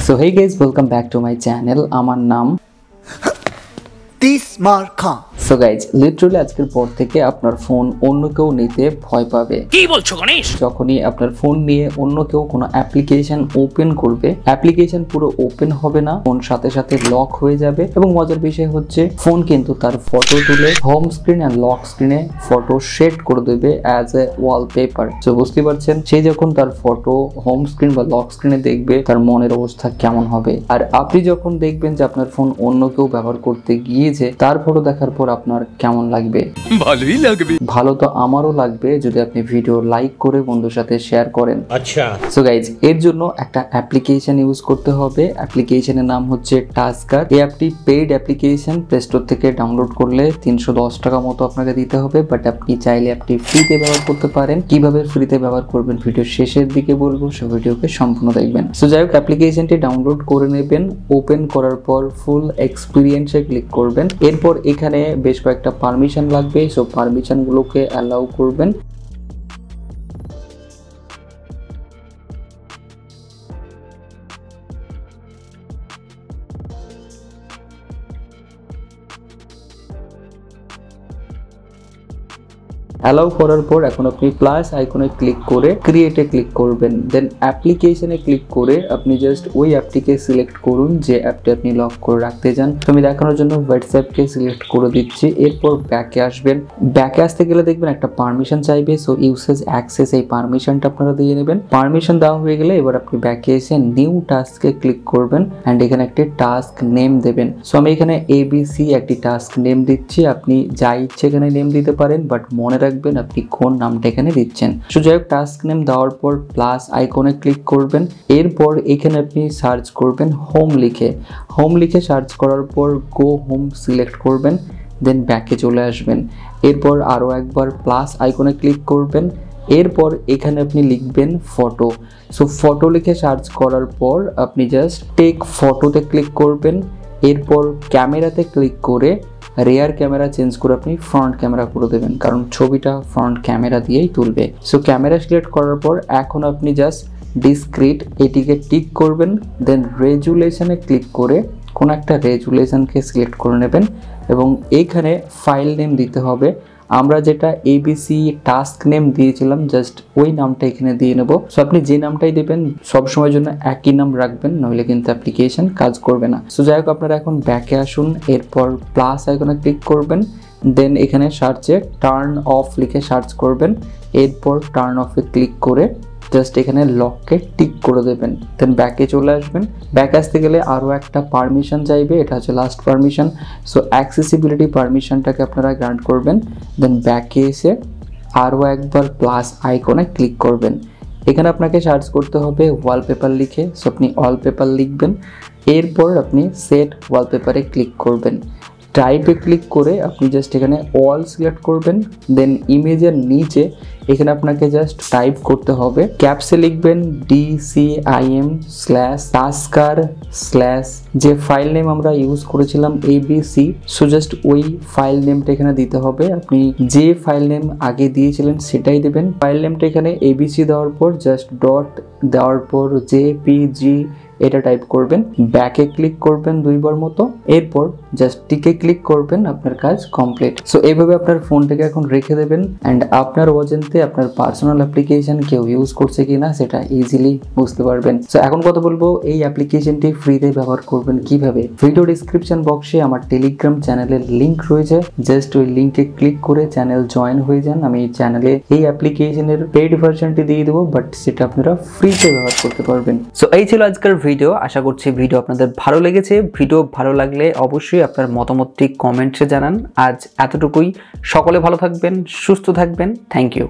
So hey guys, welcome back to my channel. আমার নাম so guys literally আজকের পর থেকে আপনার ফোন অন্য কেউ নিতে ভয় পাবে। কি বলছো গণেশ? যখনই আপনার ফোন নিয়ে অন্য কেউ কোনো অ্যাপ্লিকেশন ওপেন করবে, অ্যাপ্লিকেশন পুরো ওপেন হবে না, ফোন সাথে সাথে লক হয়ে যাবে। এবং মজার বিষয় হচ্ছে ফোন কিন্তু তার ফটো তুলে হোম স্ক্রিন আর লক স্ক্রিনে ফটো শেড করে দেবে অ্যাজ এ ওয়ালপেপার। তো বুঝতে পারছেন, সে যখন তার ফটো হোম স্ক্রিন বা লক স্ক্রিনে দেখবে তার মনের অবস্থা কেমন হবে। আর আপনি যখন দেখবেন যে আপনার ফোন অন্য কেউ ব্যবহার করতে গিয়েছে, তার ফটো দেখার পর আপনার কেমন লাগবে? ভালোই লাগবে। ভালো তো আমারও লাগবে যদি আপনি ভিডিও লাইক করে বন্ধুর সাথে শেয়ার করেন। আচ্ছা, সো গাইজ এর জন্য একটা অ্যাপ্লিকেশন ইউজ করতে হবে। অ্যাপ্লিকেশনের নাম হচ্ছে টাস্কার। এই অ্যাপটি পেইড অ্যাপ্লিকেশন, প্লে স্টোর থেকে ডাউনলোড করলে 310 টাকা মতো আপনাকে দিতে হবে, বাট আপনি চাইলে অ্যাপটি ফ্রিতে ব্যবহার করতে পারেন। কিভাবে ফ্রিতে ব্যবহার করবেন ভিডিও শেষের দিকে বলবো, সো ভিডিওকে সম্পূর্ণ দেখবেন। সো যাই হোক, অ্যাপ্লিকেশনটি ডাউনলোড করে নেবেন। ওপেন করার পর ফুল এক্সপিরিয়েন্সে ক্লিক করবেন। এরপর এখানে বেশ কয়েকটা পারমিশন লাগবে, সো পারমিশন গুলোকে অ্যালাউ করবেন। অ্যালাউ করার পর এখন আপনি প্লাস আইকনে ক্লিক করে ক্রিয়েটে ক্লিক করবেন। দেন অ্যাপ্লিকেশনে ক্লিক করে আপনি জাস্ট ওই অ্যাপটিকে সিলেক্ট করুন যে অ্যাপটি আপনি লক করে রাখতে চান। তো আমি দেখানোর জন্য হোয়াটসঅ্যাপকে সিলেক্ট করে দিচ্ছি। এরপর ব্যাকে আসবেন। ব্যাকে আসতে গেলে দেখবেন একটা পারমিশন চাইবে, সো ইউসেজ অ্যাক্সেস, এই পারমিশনটা আপনারা দিয়ে নেবেন। পারমিশন দেওয়া হয়ে গেলে এবার আপনি ব্যাকে এসে নিউ টাস্কে ক্লিক করবেন অ্যান্ড এখানে একটি টাস্ক নেম দেবেন। সো আমি এখানে ABC একটি টাস্ক নেম দিচ্ছি। আপনি যা ইচ্ছে এখানে নেম দিতে পারেন, বাট মনে রাখবেন আপনি কোন নামটা এখানে দিচ্ছেন। সো যাই হোক, টাস্ক নেম দেওয়ার পর প্লাস আইকনে ক্লিক করবেন। এরপর এখানে আপনি সার্চ করবেন হোম লিখে। হোম লিখে সার্চ করার পর গো হোম সিলেক্ট করবেন, দেন ব্যাকে চলে আসবেন। এরপর আরও একবার প্লাস আইকনে ক্লিক করবেন। এরপর এখানে আপনি লিখবেন ফটো। সো ফটো লিখে সার্চ করার পর আপনি জাস্ট টেক ফটোতে ক্লিক করবেন। এরপর ক্যামেরাতে ক্লিক করে রেয়ার ক্যামেরা চেঞ্জ করে আপনি ফ্রন্ট ক্যামেরা করে দেবেন, কারণ ছবিটা ফ্রন্ট ক্যামেরা দিয়েই তুলবে। সো ক্যামেরা সিলেক্ট করার পর এখন আপনি জাস্ট ডিসক্রিট এটিকে টিক করবেন। দেন রেজুলেশনে ক্লিক করে কোনো একটা রেজুলেশনকে সিলেক্ট করে নেবেন এবং এইখানে ফাইল নেম দিতে হবে। আমরা যেটা ABC টাস্ক নেম দিয়েছিলাম জাস্ট ওই নামটা এখানে দিয়ে নেব। সো আপনি যে নামটাই দেবেন সবসময়ের জন্য একই নাম রাখবেন, নইলে কিন্তু অ্যাপ্লিকেশন কাজ করবে না। সো যাই হোক, আপনারা এখন ব্যাকে আসুন। এরপর প্লাস আইকনে ক্লিক করবেন। দেন এখানে সার্চে টার্ন অফ লিখে সার্চ করবেন। এরপর টার্ন অফে ক্লিক করে জাস্ট এখানে লককে টিক করে দেবেন। দেন ব্যাকে চলে আসবেন। ব্যাক আসতে গেলে আরও একটা পারমিশন চাইবে, এটা হচ্ছে লাস্ট পারমিশন। সো অ্যাক্সেসিবিলিটি পারমিশনটাকে আপনারা গ্রান্ট করবেন। দেন ব্যাকে এসে আরও একবার প্লাস আইকনে ক্লিক করবেন। এখানে আপনাকে সার্চ করতে হবে ওয়ালপেপার লিখে। সো আপনি ওয়ালপেপার লিখবেন। এরপর আপনি সেট ওয়ালপেপারে ক্লিক করবেন। টাইপে ক্লিক করে আপনি জাস্ট এখানে অল সিলেক্ট করবেন। দেন ইমেজের নিচে এখানে আপনাকে জাস্ট টাইপ করতে হবে, ক্যাপসে লিখবেন DCIM/taskar/ যে ফাইল নেম আমরা ইউজ করেছিলাম ABC। সো জাস্ট ওই ফাইল নেমটা এখানে দিতে হবে। আপনি যে ফাইল নেম আগে দিয়েছিলেন সেটাই দেবেন। ফাইল নেমটা এখানে ABC দেওয়ার পর জাস্ট ডট দেওয়ার পর JPG এটা টাইপ করবেন। ব্যাকে ক্লিক করবেন দুইবার মতো। এরপর জাস্ট টিকে ক্লিক করবেন, আপনার কাজ কমপ্লিট। সো এইভাবে আপনার ফোনটাকে এখন রেখে দেবেন অ্যান্ড আপনার অজান্তে আপনার পার্সোনাল অ্যাপ্লিকেশন কেউ ইউজ করছে কিনা সেটা ইজিলি বুঝতে পারবেন। সো এখন কথা বলবো এই অ্যাপ্লিকেশনটি ফ্রিতে ব্যবহার করবেন কিভাবে। ভিডিও ডিসক্রিপশন বক্সে আমার টেলিগ্রাম চ্যানেলের লিঙ্ক রয়েছে, জাস্ট ওই লিঙ্কে ক্লিক করে চ্যানেল জয়েন হয়ে যান। আমি এই চ্যানেলে এই অ্যাপ্লিকেশনের পেইড ভার্সনটি দিয়ে দেবো, বাট সেটা আপনারা ফ্রিতে ব্যবহার করতে পারবেন। সো এই ছিল আজকের ভিডিও। আশা করছি ভিডিও আপনাদের ভালো লেগেছে। ভিডিও ভালো লাগলে অবশ্যই আপনার মতামতটি কমেন্টসে জানান। আজ এতটুকুই। সকলে ভালো থাকবেন, সুস্থ থাকবেন। Thank you.